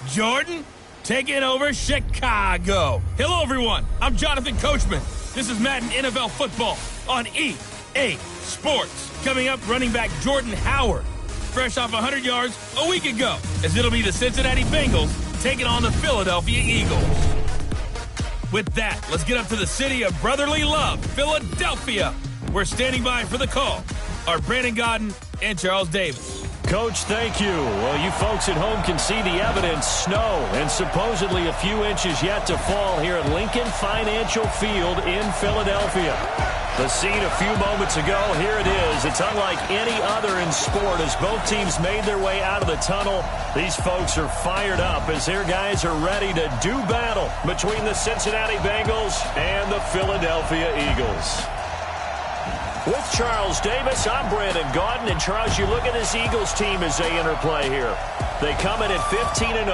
Jordan, taking over Chicago. Hello, everyone. I'm Jonathan Coachman. This is Madden NFL Football on EA Sports. Coming up, running back Jordan Howard, fresh off 100 yards a week ago, as it'll be the Cincinnati Bengals taking on the Philadelphia Eagles. With that, let's get up to the city of brotherly love, Philadelphia. We're standing by for the call are Brandon Godden and Charles Davis. Coach, thank you. Well, you folks at home can see the evidence. Snow and supposedly a few inches yet to fall here at Lincoln Financial Field in Philadelphia. The scene a few moments ago, here it is. It's unlike any other in sport as both teams made their way out of the tunnel. These folks are fired up as their guys are ready to do battle between the Cincinnati Bengals and the Philadelphia Eagles. With Charles Davis, I'm Brandon Godden. And Charles, you look at this Eagles team as they interplay here. They come in at 15-0,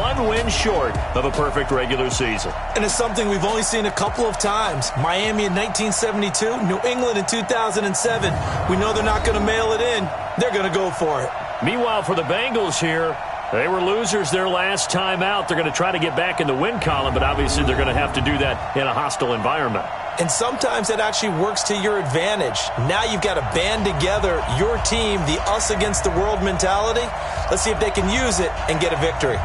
one win short of a perfect regular season. And it's something we've only seen a couple of times. Miami in 1972, New England in 2007. We know they're not going to mail it in. They're going to go for it. Meanwhile, for the Bengals here, they were losers their last time out. They're going to try to get back in the win column, but obviously they're going to have to do that in a hostile environment. And sometimes that actually works to your advantage. Now you've got to band together your team, the us against the world mentality. Let's see if they can use it and get a victory.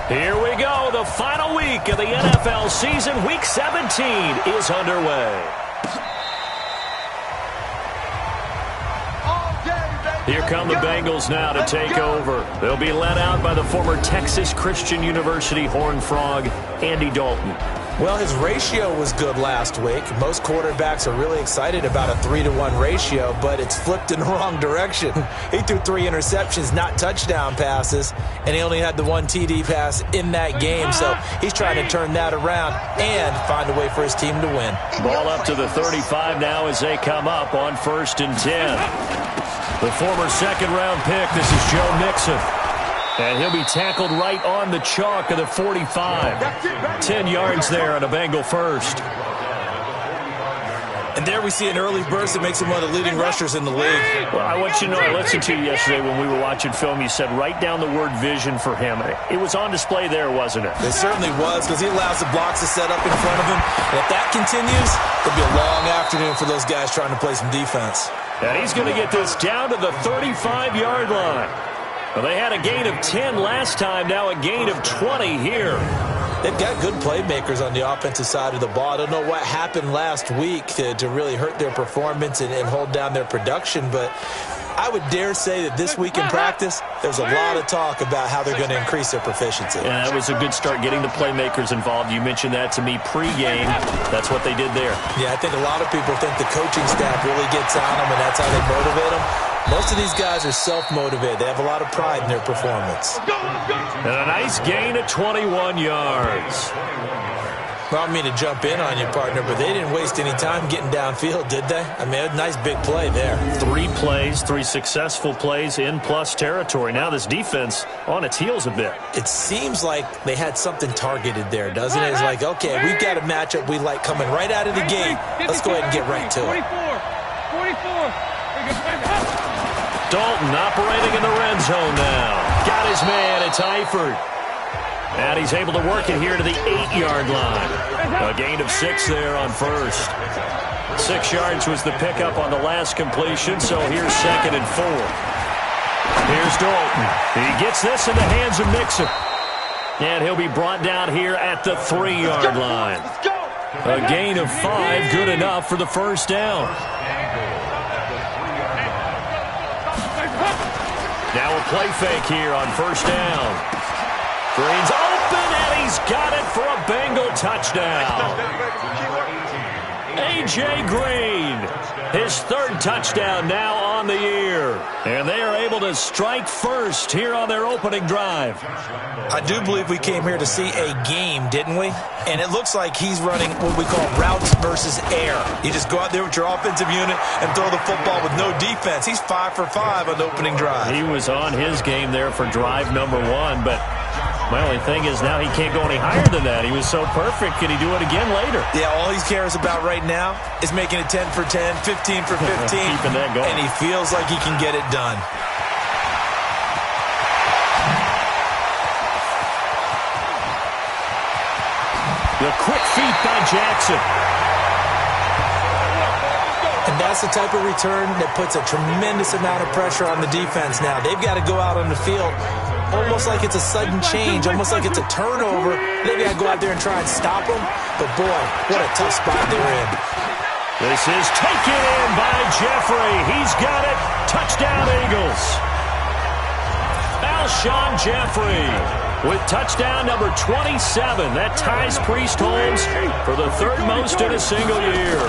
Here we go. The final week of the NFL season. Week 17 is underway. Here come the Bengals now to take over. They'll be led out by the former Texas Christian University Horned Frog, Andy Dalton. Well, his ratio was good last week. Most quarterbacks are really excited about a 3-to-1 ratio, but it's flipped in the wrong direction. He threw 3 interceptions, not touchdown passes, and he only had the 1 TD pass in that game. So he's trying to turn that around and find a way for his team to win. Ball up to the 35 now as they come up on 1st and 10. The former second-round pick, this is Joe Mixon. And he'll be tackled right on the chalk of the 45. 10 yards there on a Bengal first. And there we see an early burst that makes him one of the leading rushers in the league. Well, I want you to know, I listened to you yesterday when we were watching film. You said write down the word vision for him. It was on display there, wasn't it? It certainly was, because he allows the blocks to set up in front of him. And if that continues, it'll be a long afternoon for those guys trying to play some defense. And he's going to get this down to the 35-yard line. Well, they had a gain of 10 last time, now a gain of 20 here. They've got good playmakers on the offensive side of the ball. I don't know what happened last week to really hurt their performance and hold down their production, but I would dare say that this week in practice, there's a lot of talk about how they're going to increase their proficiency. And that was a good start, getting the playmakers involved. You mentioned that to me pregame. That's what they did there. Yeah, I think a lot of people think the coaching staff really gets on them, and that's how they motivate them. Most of these guys are self-motivated. They have a lot of pride in their performance. And a nice gain of 21 yards. Well, I don't mean to jump in on you, partner, but they didn't waste any time getting downfield, did they? I mean, a nice big play there. 3 plays, 3 successful plays in plus territory. Now this defense on its heels a bit. It seems like they had something targeted there, doesn't it? It's like, okay, we've got a matchup we like coming right out of the gate. Let's go ahead and get right to it. 44. Dalton operating in the red zone now. Got his man. It's Eifert. And he's able to work it here to the 8-yard line. A gain of 6 there on first. 6 yards was the pickup on the last completion, so here's 2nd and 4. Here's Dalton. He gets this in the hands of Mixon. And he'll be brought down here at the 3-yard line. A gain of 5, good enough for the first down. Now a play fake here on first down. Green's open, and he's got it for a Bengal touchdown. A.J. Green, his 3rd touchdown now on the year. And they are able to strike first here on their opening drive. I do believe we came here to see a game, didn't we? And it looks like he's running what we call routes versus air. You just go out there with your offensive unit and throw the football with no defense. He's 5 for 5 on the opening drive. He was on his game there for drive number 1, but my only thing is now he can't go any higher than that. He was so perfect. Can he do it again later? Yeah, all he cares about right now is making it 10 for 10, 15 for 15. Keeping that going. And he feels like he can get it done. The quick feet by Jackson. And that's the type of return that puts a tremendous amount of pressure on the defense now. They've got to go out on the field almost like it's a sudden change, almost like it's a turnover. They've got to go out there and try and stop them. But, boy, what a tough spot they're in. This is taken in by Jeffrey. He's got it. Touchdown, Eagles. Alshon Jeffrey with touchdown number 27. That ties Priest Holmes for the 3rd most in a single year.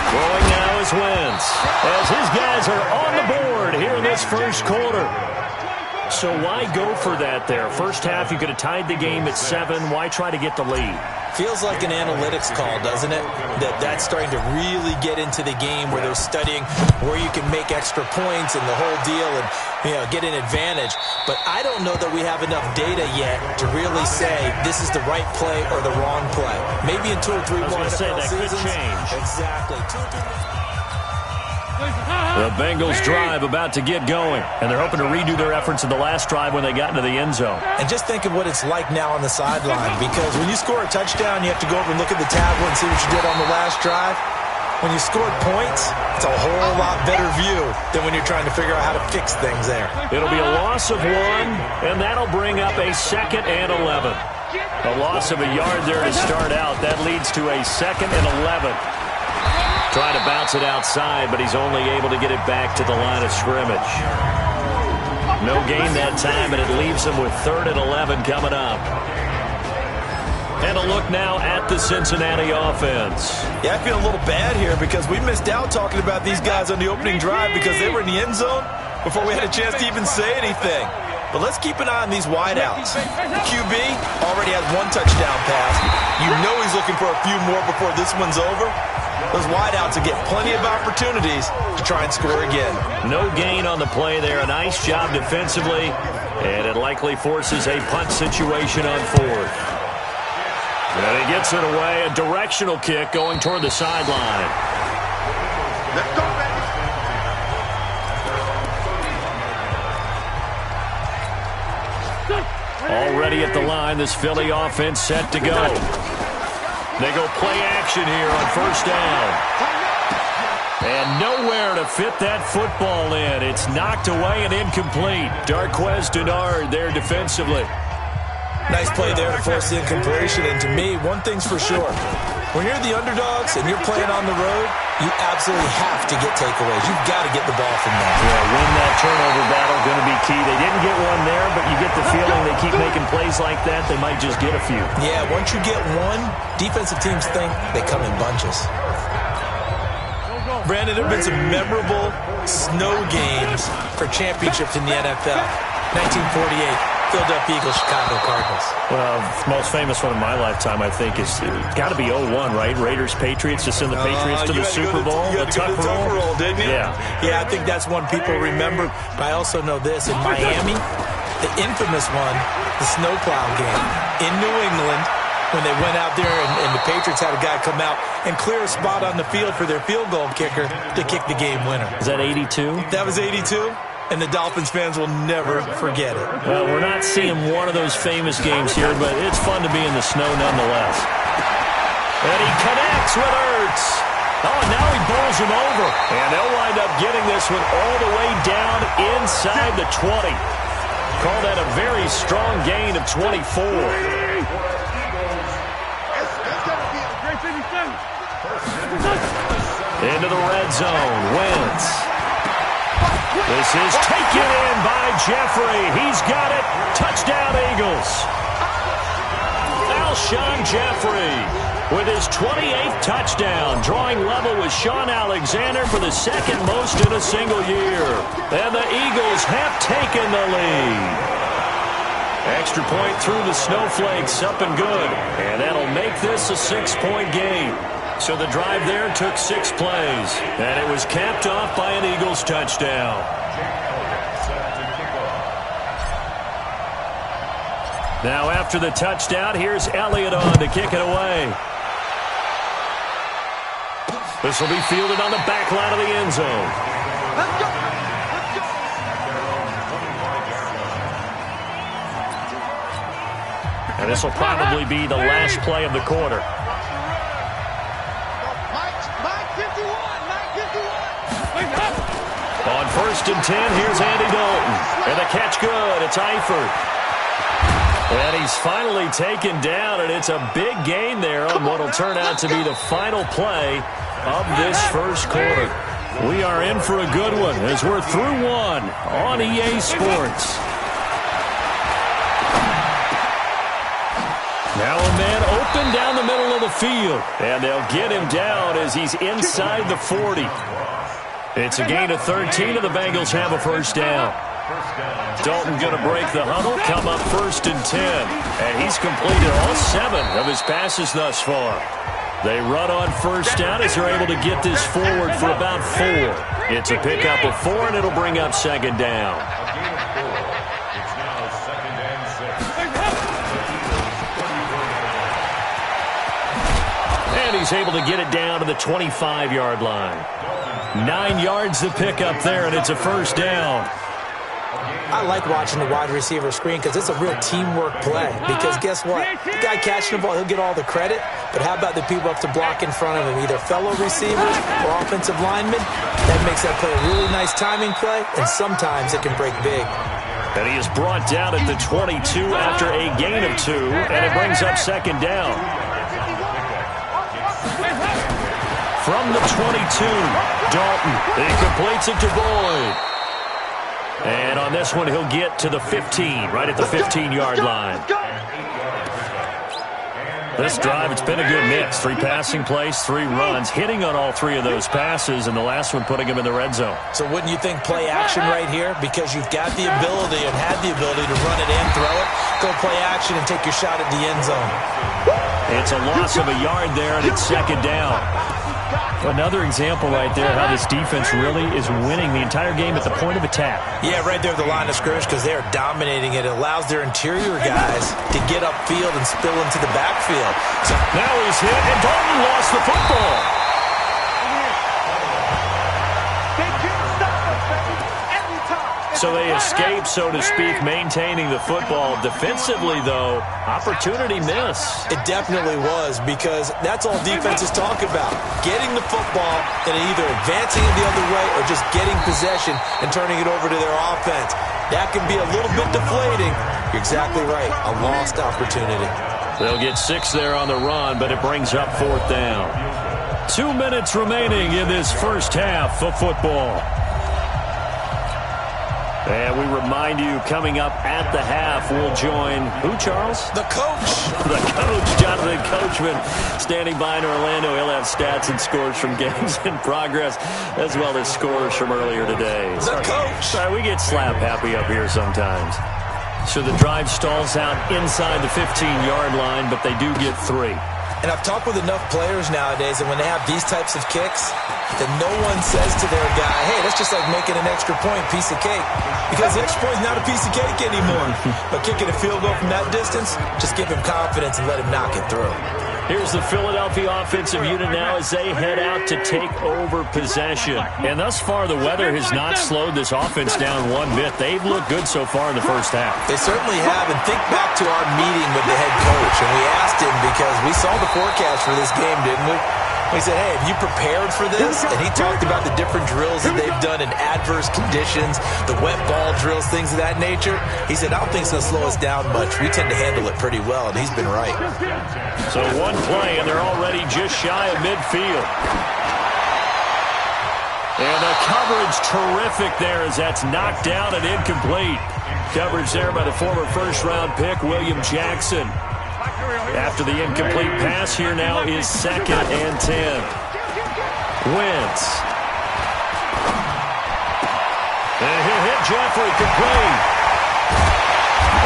Throwing now is Wentz, as his guys are on the board here in this first quarter. So why go for that there? First half, you could have tied the game at 7. Why try to get the lead? Feels like an analytics call, doesn't it? That's starting to really get into the game where they're studying where you can make extra points and the whole deal and, get an advantage. But I don't know that we have enough data yet to really say this is the right play or the wrong play. Maybe in 2 or 3 more NFL that seasons. could change. Exactly. 2 or 3 The Bengals drive about to get going, and they're hoping to redo their efforts in the last drive when they got into the end zone. And just think of what it's like now on the sideline, because when you score a touchdown, you have to go over and look at the tablet and see what you did on the last drive. when you scored points, it's a whole lot better view than when you're trying to figure out how to fix things there. It'll be a loss of 1, and that'll bring up a 2nd and 11. A loss of a yard there to start out. That leads to a 2nd and 11. Trying to bounce it outside, but he's only able to get it back to the line of scrimmage. No gain that time, and it leaves him with 3rd and 11 coming up. And a look now at the Cincinnati offense. Yeah, I feel a little bad here because we missed out talking about these guys on the opening drive because they were in the end zone before we had a chance to even say anything. But let's keep an eye on these wideouts. The QB already has 1 touchdown pass. You know he's looking for a few more before this one's over. Those wideouts will get plenty of opportunities to try and score again. No gain on the play there. A nice job defensively, and it likely forces a punt situation on 4th. And he gets it away. A directional kick going toward the sideline. Let's go, baby. Already at the line, this Philly offense set to go. They go play action here on 1st down. And nowhere to fit that football in. It's knocked away and incomplete. Darqueze Dennard there defensively. Nice play there to force the incompletion. And to me, one thing's for sure. When you're the underdogs and you're playing on the road, you absolutely have to get takeaways. You've got to get the ball from them. Yeah, win that turnover battle, going to be key. They didn't get one there, but you get the feeling they keep making plays like that, they might just get a few. Yeah, once you get one, defensive teams think they come in bunches. Brandon, there have been some memorable snow games for championships in the NFL. 1948. Philadelphia Eagles, Chicago Cardinals. Well, the most famous one in my lifetime, I think, is got to be 01, right? Raiders, Patriots, to send the Patriots to the Super Bowl. You had to go to the Tuck roll, didn't you? Yeah. Yeah, I think that's one people remember. But I also know this. In Miami, the infamous one, the snowplow game. In New England, when they went out there and the Patriots had a guy come out and clear a spot on the field for their field goal kicker to kick the game winner. Is that 82? That was 82. And the Dolphins fans will never forget it. Well, we're not seeing one of those famous games here, but it's fun to be in the snow nonetheless. And he connects with Ertz. Oh, now he bowls him over. And they'll wind up getting this one all the way down inside the 20. Call that a very strong gain of 24. Into the red zone. Wentz. This is taken in by Jeffrey. He's got it. Touchdown, Eagles. Alshon Jeffrey with his 28th touchdown, drawing level with Sean Alexander for the 2nd most in a single year. And the Eagles have taken the lead. Extra point through the snowflakes, up and good. And that'll make this a 6-point game. So the drive there took 6 plays, and it was capped off by an Eagles touchdown. Now after the touchdown, here's Elliott on to kick it away. This will be fielded on the back line of the end zone. Let's go. And this will probably be the last play of the quarter. On 1st and 10, here's Andy Dalton. And the catch good. It's Eifert. And he's finally taken down, and it's a big gain there on what will turn out to be the final play of this first quarter. We are in for a good one as we're through one on EA Sports. Now a man open down the middle of the field, and they'll get him down as he's inside the 40. It's a gain of 13, and the Bengals have a first down. Dalton going to break the huddle, come up 1st and 10. And he's completed all 7 of his passes thus far. They run on 1st down as they're able to get this forward for about 4. It's a pickup of 4, and it'll bring up 2nd down. And he's able to get it down to the 25-yard line. 9 yards to pick up there, and it's a first down. I like watching the wide receiver screen because it's a real teamwork play. Because guess what? The guy catching the ball, he'll get all the credit. But how about the people up to block in front of him, either fellow receivers or offensive linemen? That makes that play a really nice timing play, and sometimes it can break big. And he is brought down at the 22 after a gain of 2, and it brings up second down. From the 22, Dalton. He completes it to Boyd. And on this one, he'll get to the 15, right at the 15-yard line. This drive, it's been a good mix. 3 passing plays, 3 runs, hitting on all 3 of those passes, and the last one putting him in the red zone. So wouldn't you think play action right here? Because you've got the ability and had the ability to run it in, throw it, go play action, and take your shot at the end zone. It's a loss of a yard there, and it's second down. Another example right there how this defense really is winning the entire game at the point of attack. Yeah, right there at the line of scrimmage because they are dominating it. It allows their interior guys to get upfield and spill into the backfield. So now he's hit, and Dalton lost the football. So they escape, so to speak, maintaining the football. Defensively, though, opportunity miss. It definitely was, because that's all defenses talk about. Getting the football and either advancing it the other way or just getting possession and turning it over to their offense. That can be a little bit deflating. You're exactly right. A lost opportunity. They'll get 6 there on the run, but it brings up 4th down. 2 minutes remaining in this first half of football. And we remind you, coming up at the half, we'll join who, Charles? The coach. The coach, Jonathan Coachman, standing by in Orlando. He'll have stats and scores from games in progress, as well as scores from earlier today. The coach. Sorry, we get slap happy up here sometimes. So the drive stalls out inside the 15-yard line, but they do get 3. And I've talked with enough players nowadays, and when they have these types of kicks, that no one says to their guy, hey, that's just like making an extra point, piece of cake. Because the extra point is not a piece of cake anymore. But kicking a field goal from that distance, just give him confidence and let him knock it through. Here's the Philadelphia offensive unit now as they head out to take over possession. And thus far, the weather has not slowed this offense down one bit. They've looked good so far in the first half. They certainly have. And think back to our meeting with the head coach. And we asked him, because we saw the forecast for this game, didn't we? We said, hey, have you prepared for this? And he talked about the different drills that they've done in adverse conditions, the wet ball drills, things of that nature. He said, I don't think it's going to slow us down much. We tend to handle it pretty well, and he's been right. So one play, and they're already just shy of midfield. And the coverage terrific there as that's knocked down and incomplete. Coverage there by the former first-round pick, William Jackson. After the incomplete pass, here now is 2nd and 10. Wentz. And he'll hit Jeffrey, complete.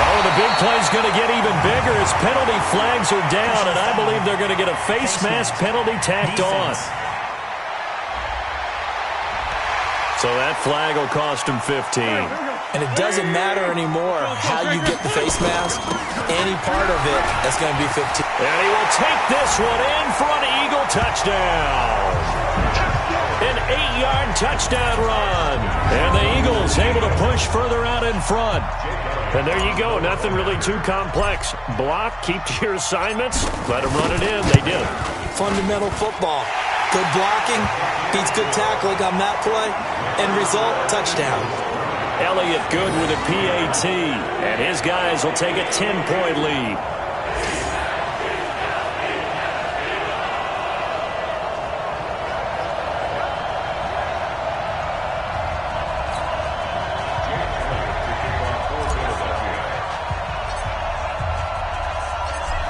Oh, the big play's going to get even bigger as penalty flags are down, and I believe they're going to get a face mask penalty tacked on. So that flag will cost him 15. And it doesn't matter anymore how you get the face mask. Any part of it, that's going to be 15. And he will take this one in for an Eagle touchdown. An 8-yard touchdown run. And the Eagles able to push further out in front. And there you go. Nothing really too complex. Block, keep to your assignments, let them run it in. They did. Fundamental football. Good blocking beats good tackling on that play. End result, touchdown. Elliott good with a PAT, and his guys will take a 10-point lead.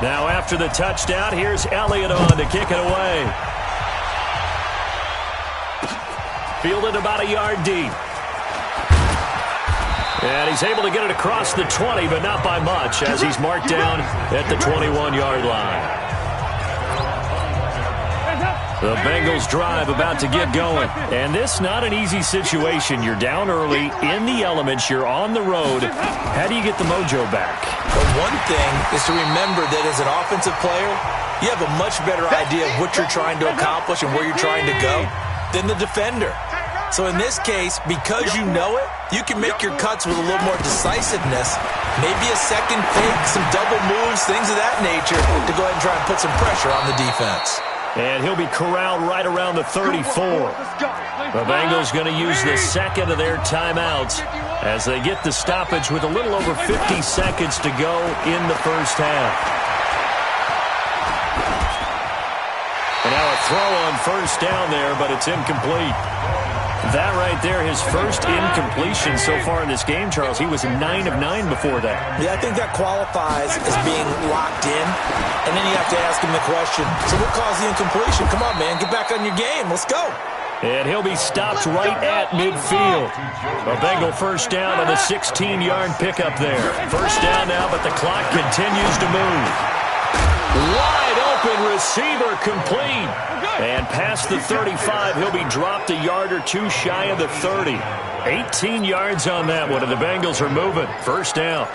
Now after the touchdown, here's Elliott on to kick it away. Fielded about a yard deep. And he's able to get it across the 20, but not by much, as he's marked down at the 21-yard line. The Bengals drive about to get going. And this not an easy situation. You're down early, in the elements, you're on the road. How do you get the mojo back? Well, one thing is to remember that as an offensive player, you have a much better idea of what you're trying to accomplish and where you're trying to go than the defender. So in this case, because you know it, you can make your cuts with a little more decisiveness. Maybe a second fake, some double moves, things of that nature to go ahead and try and put some pressure on the defense. And he'll be corralled right around the 34. The Bengals going to use the second of their timeouts as they get the stoppage with a little over 50 seconds to go in the first half. And now a throw on first down there, but it's incomplete. That right there, his first incompletion so far in this game, Charles. He was 9 of 9 before that. Yeah, I think that qualifies as being locked in. And then you have to ask him the question, so what caused the incompletion? Come on, man, get back on your game. Let's go. And he'll be stopped right at midfield. A Bengal first down on a 16-yard pickup there. First down now, but the clock continues to move. Wide open receiver complete. And past the 35, he'll be dropped a yard or two shy of the 30. 18 yards on that one, and the Bengals are moving. First down.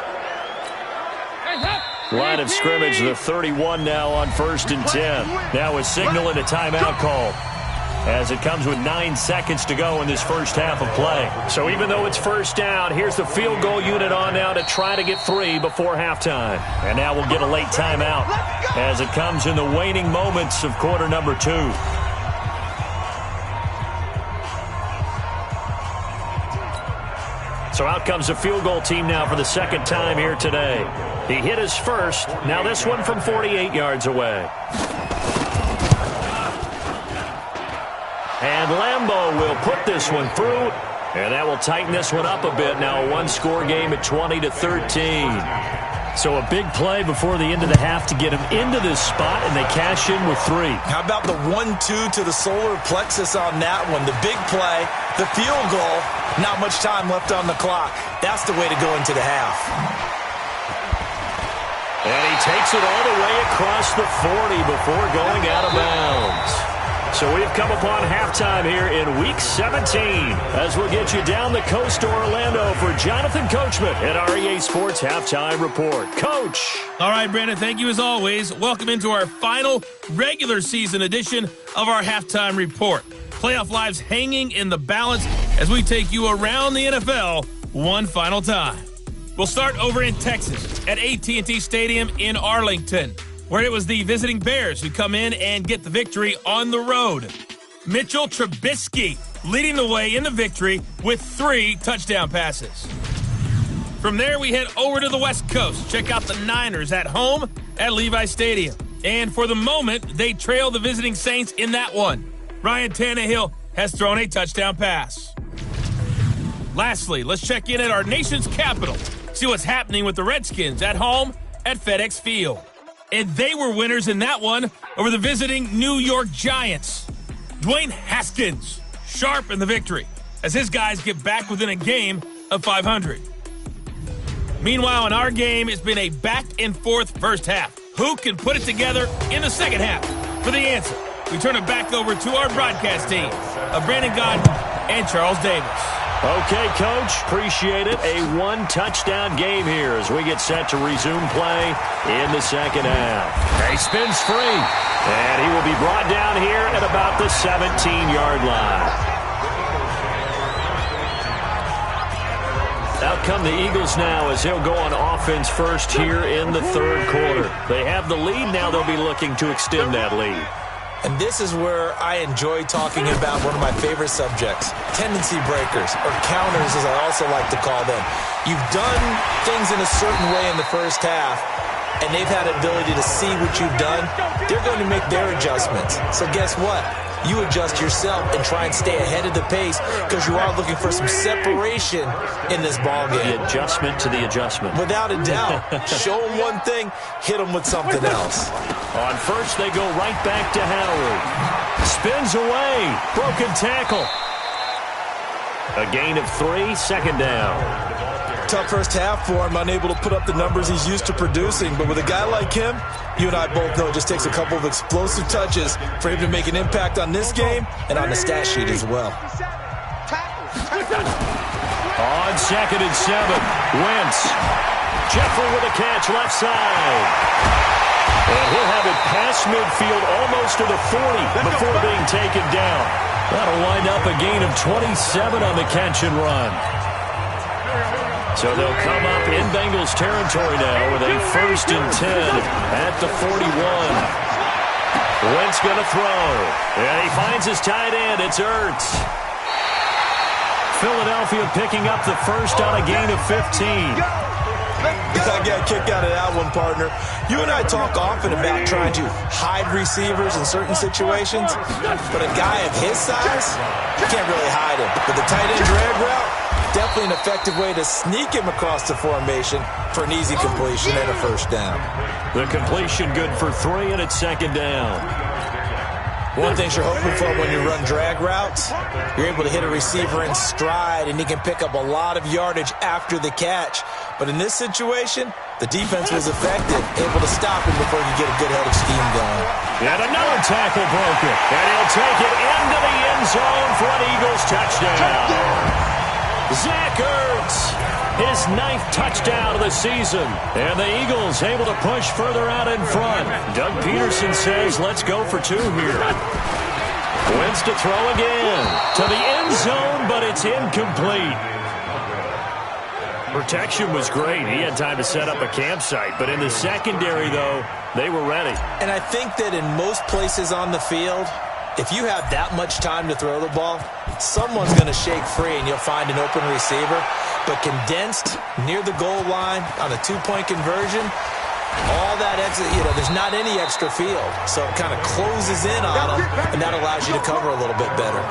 Line of scrimmage, the 31 now on 1st and 10. Now a signal and a timeout call, as it comes with 9 seconds to go in this first half of play. So even though it's first down, here's the field goal unit on now to try to get 3 before halftime. And now we'll get a late timeout as it comes in the waning moments of quarter number 2. So out comes the field goal team now for the second time here today. He hit his first. Now this one from 48 yards away. And Lambeau will put this one through, and that will tighten this one up a bit. Now a one-score game at 20-13. So a big play before the end of the half to get him into this spot, and they cash in with 3. How about the 1-2 to the solar plexus on that one? The big play, the field goal, not much time left on the clock. That's the way to go into the half. And he takes it all the way across the 40 before going out of bounds. So we've come upon halftime here in Week 17 as we'll get you down the coast to Orlando for Jonathan Coachman at REA Sports Halftime Report. Coach. All right, Brandon, thank you as always. Welcome into our final regular season edition of our Halftime Report. Playoff lives hanging in the balance as we take you around the NFL one final time. We'll start over in Texas at AT&T Stadium in Arlington, where it was the visiting Bears who come in and get the victory on the road. Mitchell Trubisky leading the way in the victory with 3 touchdown passes. From there, we head over to the West Coast. Check out the Niners at home at Levi Stadium. And for the moment, they trail the visiting Saints in that one. Ryan Tannehill has thrown a touchdown pass. Lastly, let's check in at our nation's capital. See what's happening with the Redskins at home at FedEx Field. And they were winners in that one over the visiting New York Giants. Dwayne Haskins sharp in the victory as his guys get back within a game of 500. Meanwhile, in our game, it's been a back-and-forth first half. Who can put it together in the second half? For the answer, we turn it back over to our broadcast team of Brandon Gaudin and Charles Davis. Okay, Coach, appreciate it. A 1-touchdown game here as we get set to resume play in the second half. He spins free, and he will be brought down here at about the 17-yard line. Out come the Eagles now as they'll go on offense first here in the third quarter. They have the lead. Now they'll be looking to extend that lead. And this is where I enjoy talking about one of my favorite subjects, tendency breakers, or counters as I also like to call them. You've done things in a certain way in the first half, and they've had the ability to see what you've done. They're going to make their adjustments. So guess what? You adjust yourself and try and stay ahead of the pace because you are looking for some separation in this ballgame. The adjustment to the adjustment. Without a doubt. Show them one thing, hit them with something else. On first, they go right back to Howard. Spins away. Broken tackle. A gain of 3, second down. Tough first half for him, unable to put up the numbers he's used to producing. But with a guy like him, you and I both know it just takes a couple of explosive touches for him to make an impact on this game and on the stat sheet as well. On 2nd and 7, Wentz. Jeffrey with a catch left side. And he'll have it past midfield almost to the 40 before being taken down. That'll wind up a gain of 27 on the catch and run. So they'll come up in Bengals territory now with a 1st and 10 at the 41. Wentz going to throw. And he finds his tight end. It's Ertz. Philadelphia picking up the first on a gain of 15. I got a kick out of that one, partner. You and I talk often about trying to hide receivers in certain situations, but a guy of his size, you can't really hide him. But the tight end drag route, definitely an effective way to sneak him across the formation for an easy completion and a first down. The completion good for 3, and it's 2nd down. One thing you're hoping for when you run drag routes, you're able to hit a receiver in stride, and he can pick up a lot of yardage after the catch. But in this situation, the defense was effective, able to stop him before he get a good head of steam going. And another tackle broken. And he'll take it into the end zone for an Eagles touchdown. Zach Ertz, his 9th touchdown of the season. And the Eagles able to push further out in front. Doug Peterson says, let's go for 2 here. Wentz to throw again. To the end zone, but it's incomplete. Protection was great. He had time to set up a campsite. But in the secondary, though, they were ready. And I think that in most places on the field, if you have that much time to throw the ball, someone's going to shake free and you'll find an open receiver. But condensed near the goal line on a 2-point conversion, all that extra, there's not any extra field. So it kind of closes in on them, and that allows you to cover a little bit better.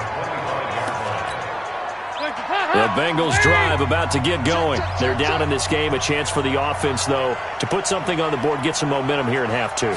The Bengals drive about to get going. They're down in this game. A chance for the offense, though, to put something on the board, get some momentum here in half 2.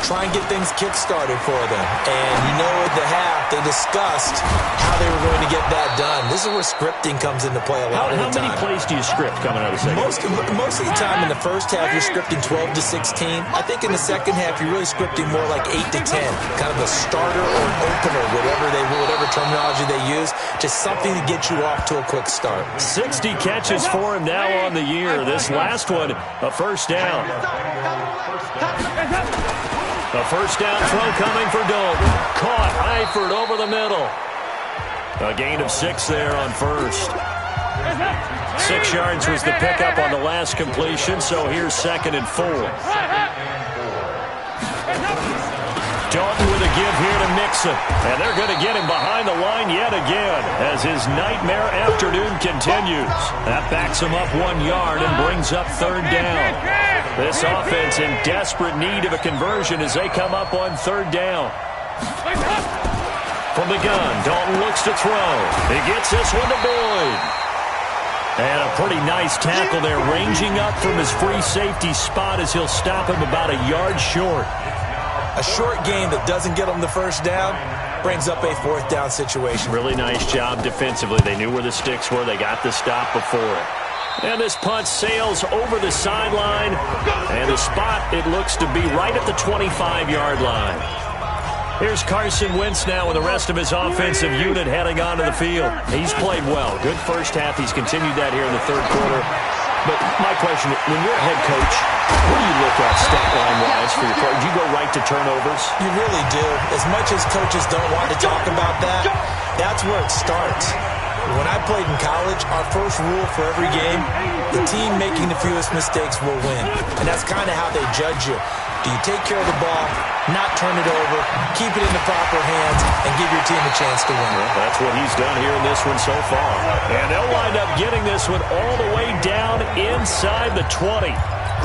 Try and get things kick-started for them. And at the half, they discussed how they were going to get that done. This is where scripting comes into play a lot of the time. How many plays do you script coming out of the second? Most of the time in the first half, you're scripting 12 to 16. I think in the second half, you're really scripting more like 8 to 10. Kind of a starter or an opener, whatever terminology they use. Just something to get you off to a quick start. 60 catches for him now on the year. This last one, a first down. A first down throw coming for Dalton. Caught Eifert over the middle. A gain of 6 there on first. 6 yards was the pickup on the last completion, so here's 2nd and 4. Dalton with a give here to Mixon. And they're going to get him behind the line yet again as his nightmare afternoon continues. That backs him up 1 yard and brings up 3rd down. This offense in desperate need of a conversion as they come up on 3rd down. From the gun, Dalton looks to throw. He gets this one to Boyd. And a pretty nice tackle there, ranging up from his free safety spot as he'll stop him about a yard short. A short game that doesn't get them the first down brings up a 4th down situation. Really nice job defensively. They knew where the sticks were. They got the stop before it. And this punt sails over the sideline. And the spot, it looks to be right at the 25-yard line. Here's Carson Wentz now with the rest of his offensive unit heading onto the field. He's played well. Good first half. He's continued that here in the 3rd quarter. But my question, when you're a head coach, what do you look at stat line-wise for your part? Do you go right to turnovers? You really do. As much as coaches don't want to talk about that, that's where it starts. When I played in college, our first rule for every game, the team making the fewest mistakes will win. And that's kind of how they judge you. Do you take care of the ball, not turn it over, keep it in the proper hands, and give your team a chance to win? Well, that's what he's done here in this one so far. And they'll wind up getting this one all the way down inside the 20.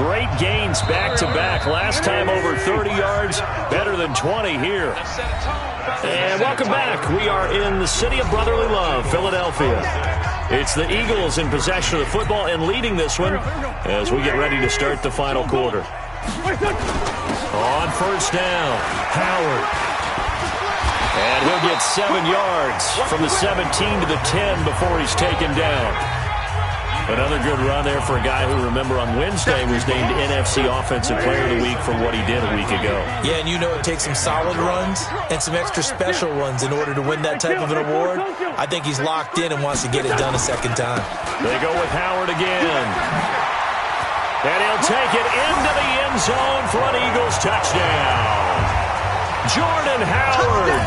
Great gains back-to-back. Last time over 30 yards, better than 20 here. And welcome back. We are in the city of brotherly love, Philadelphia. It's the Eagles in possession of the football and leading this one as we get ready to start the final quarter. On first down, Howard. And he'll get 7 yards from the 17 to the 10 before he's taken down. Another good run there for a guy who, remember, on Wednesday was named NFC Offensive Player of the Week for what he did a week ago. Yeah, and it takes some solid runs and some extra special runs in order to win that type of an award. I think he's locked in and wants to get it done a second time. They go with Howard again. And he'll take it into the end zone for an Eagles touchdown. Jordan Howard,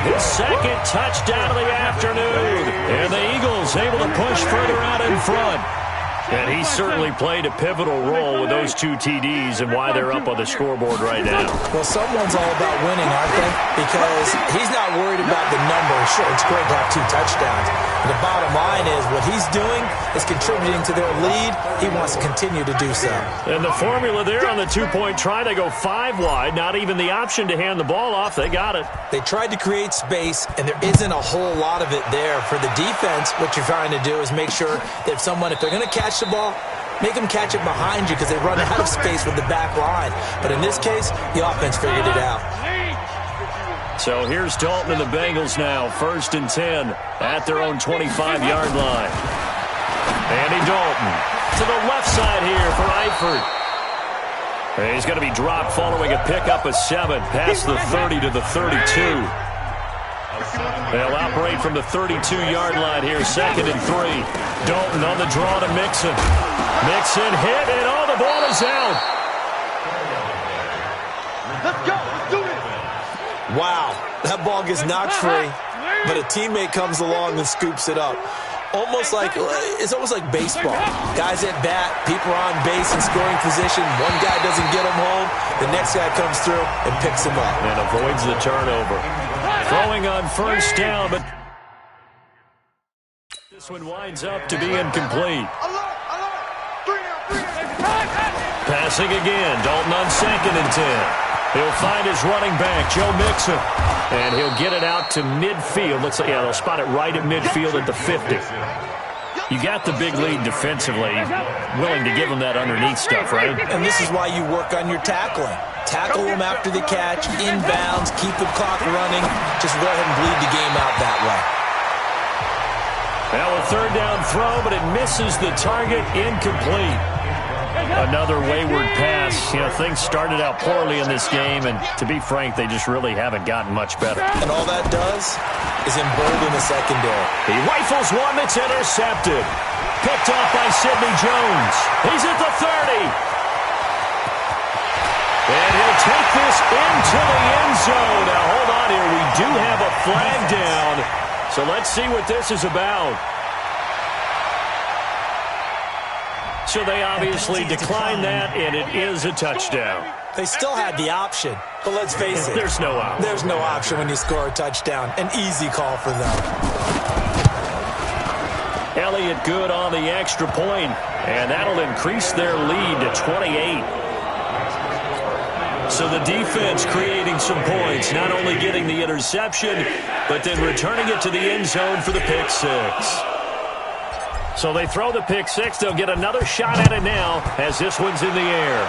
his second touchdown of the afternoon. And the Eagles able to push further out in front. And he certainly played a pivotal role with those 2 TDs and why they're up on the scoreboard right now. Well, someone's all about winning, aren't they? Because he's not worried about the number. Sure, it's great to have 2 touchdowns. But the bottom line is what he's doing is contributing to their lead. He wants to continue to do so. And the formula there on the 2-point try, they go 5 wide. Not even the option to hand the ball off. They got it. They tried to create space, and there isn't a whole lot of it there. For the defense, what you're trying to do is make sure that if they're going to catch the ball, make them catch it behind you because they run out of space with the back line. But in this case, the offense figured it out. So here's Dalton and the Bengals now, 1st and 10 at their own 25-yard line. Andy Dalton to the left side here for Eifert. And he's going to be dropped following a pickup of 7 past the 30 to the 32. They'll operate from the 32-yard line here, 2nd and 3. Dalton on the draw to Mixon. Mixon hit, and the ball is out. Let's go. Let's do this. Wow, that ball gets knocked free, but a teammate comes along and scoops it up. It's almost like baseball. Guys at bat, people are on base in scoring position. One guy doesn't get him home. The next guy comes through and picks him up. And avoids the turnover. Throwing on 1st down, but this one winds up to be incomplete. Passing again, Dalton on 2nd and 10. He'll find his running back, Joe Mixon, and he'll get it out to midfield. Looks like, they'll spot it right at midfield at the 50. You got the big lead defensively, willing to give them that underneath stuff, right? And this is why you work on your tackling. Tackle them after the catch, inbounds, keep the clock running. Just go ahead and bleed the game out that way. Now a 3rd down throw, but it misses the target, incomplete. Another wayward pass. Things started out poorly in this game, and to be frank, they just really haven't gotten much better. And all that does is embolden the secondary. He rifles one that's intercepted. Picked off by Sidney Jones. He's at the 30. And he'll take this into the end zone. Now, hold on here. We do have a flag down. So let's see what this is about. So they obviously declined that, and it is a touchdown. They still had the option, but let's face it. There's no option. There's no option when you score a touchdown. An easy call for them. Elliott good on the extra point, and that'll increase their lead to 28. So the defense creating some points, not only getting the interception, but then returning it to the end zone for the pick 6. So they throw the pick 6. They'll get another shot at it now as this one's in the air.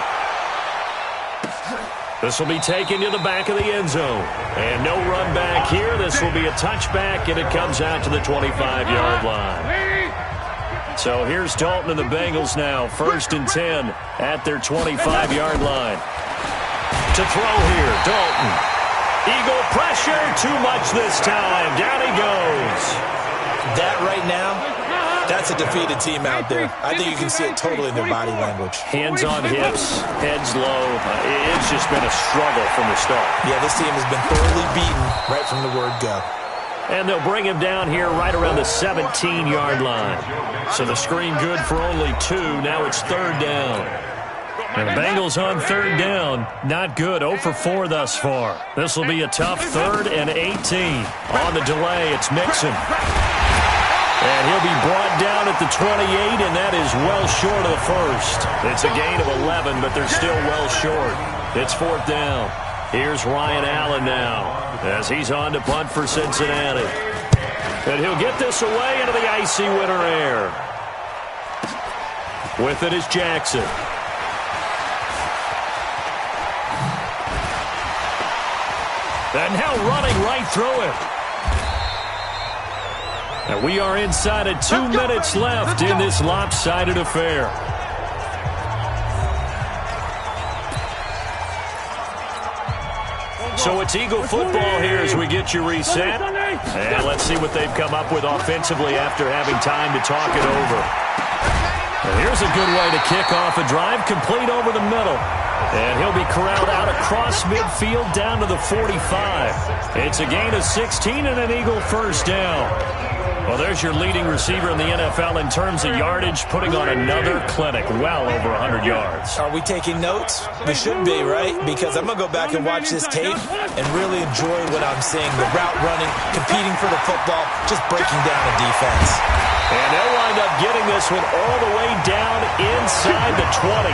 This will be taken to the back of the end zone. And no run back here. This will be a touchback, and it comes out to the 25-yard line. So here's Dalton and the Bengals now, 1st and 10 at their 25-yard line. To throw here, Dalton. Eagle pressure, too much this time. Down he goes. That right now, that's a defeated team out there. I think you can see it totally in their body language. Hands on hips, heads low. It's just been a struggle from the start. Yeah, this team has been thoroughly beaten right from the word go. And they'll bring him down here right around the 17-yard line. So the screen good for only 2. Now it's 3rd down. And the Bengals on 3rd down. Not good. 0 for 4 thus far. This will be a tough 3rd and 18. On the delay, it's Mixon. And he'll be brought down at the 28, and that is well short of the first. It's a gain of 11, but they're still well short. It's 4th down. Here's Ryan Allen now as he's on to punt for Cincinnati. And he'll get this away into the icy winter air. With it is Jackson. And now running right through it. And we are inside of 2 minutes left in this lopsided affair. So it's Eagle football here as we get you reset. And let's see what they've come up with offensively after having time to talk it over. Here's a good way to kick off a drive, complete over the middle. And he'll be corralled out across midfield down to the 45. It's a gain of 16 and an Eagle first down. Well, there's your leading receiver in the NFL in terms of yardage, putting on another clinic, well over 100 yards. Are we taking notes? We should be, right? Because I'm going to go back and watch this tape and really enjoy what I'm seeing. The route running, competing for the football, just breaking down the defense. And they'll wind up getting this one all the way down inside the 20.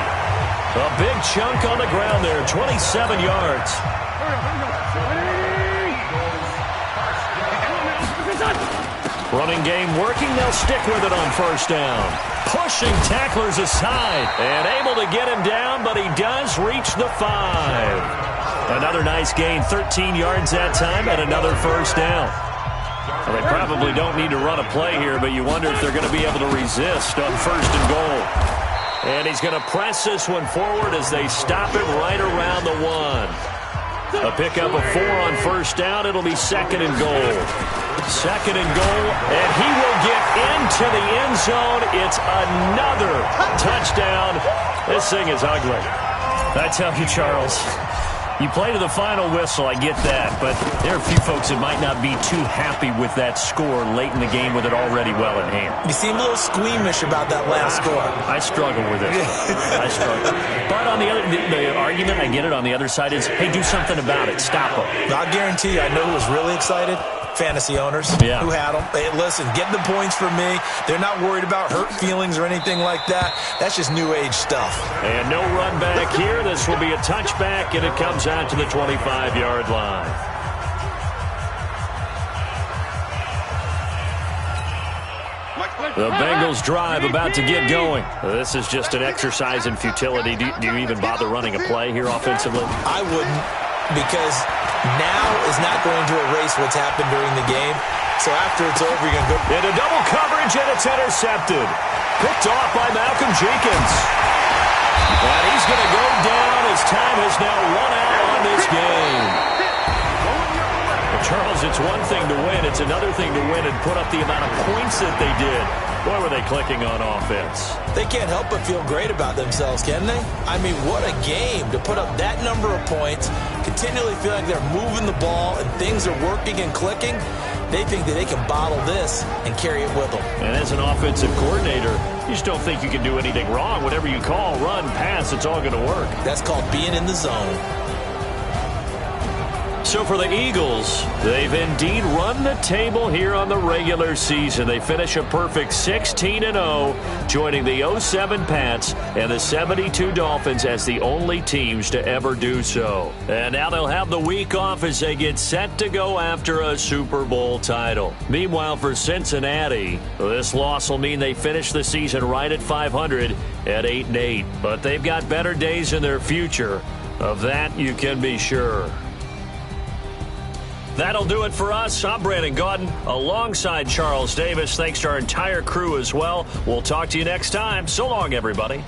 A big chunk on the ground there, 27 yards. Running game working. They'll stick with it on first down. Pushing tacklers aside and able to get him down, but he does reach the 5. Another nice gain, 13 yards that time, and another first down. Well, they probably don't need to run a play here, but you wonder if they're going to be able to resist on first and goal. And he's going to press this one forward as they stop it right around the 1. A pickup of 4 on first down. It'll be second and goal. Second and goal, and he will get into the end zone. It's another touchdown. This thing is ugly. I tell you, Charles, you play to the final whistle, I get that, but there are a few folks that might not be too happy with that score late in the game with it already well in hand. You seem a little squeamish about that last score. I struggle with it. I struggle. But on the other, the argument, I get it, on the other side is, hey, do something about it. Stop them. I guarantee you, I know who was really excited. Fantasy owners who had them. Hey, listen, get the points for me. They're not worried about hurt feelings or anything like that. That's just new age stuff. And no run back here. This will be a touchback, and it comes out to the 25-yard line. The Bengals drive about to get going. This is just an exercise in futility. Do you even bother running a play here offensively? I wouldn't, because now is not going to erase what's happened during the game. So after it's over, you're going to go into double coverage, and it's intercepted. Picked off by Malcolm Jenkins. And he's going to go down as time has now run out on this game. Well, Charles, it's one thing to win. It's another thing to win and put up the amount of points that they did. Boy, were they clicking on offense. They can't help but feel great about themselves, can they? I mean, what a game to put up that number of points, continually feel like they're moving the ball and things are working and clicking. They think that they can bottle this and carry it with them. And as an offensive coordinator, you just don't think you can do anything wrong. Whatever you call, run, pass, it's all going to work. That's called being in the zone. So for the Eagles, they've indeed run the table here on the regular season. They finish a perfect 16-0, joining the 07 Pats and the 72 Dolphins as the only teams to ever do so. And now they'll have the week off as they get set to go after a Super Bowl title. Meanwhile, for Cincinnati, this loss will mean they finish the season right at 500 at 8-8. But they've got better days in their future. Of that, you can be sure. That'll do it for us. I'm Brandon Gaudin alongside Charles Davis. Thanks to our entire crew as well. We'll talk to you next time. So long, everybody.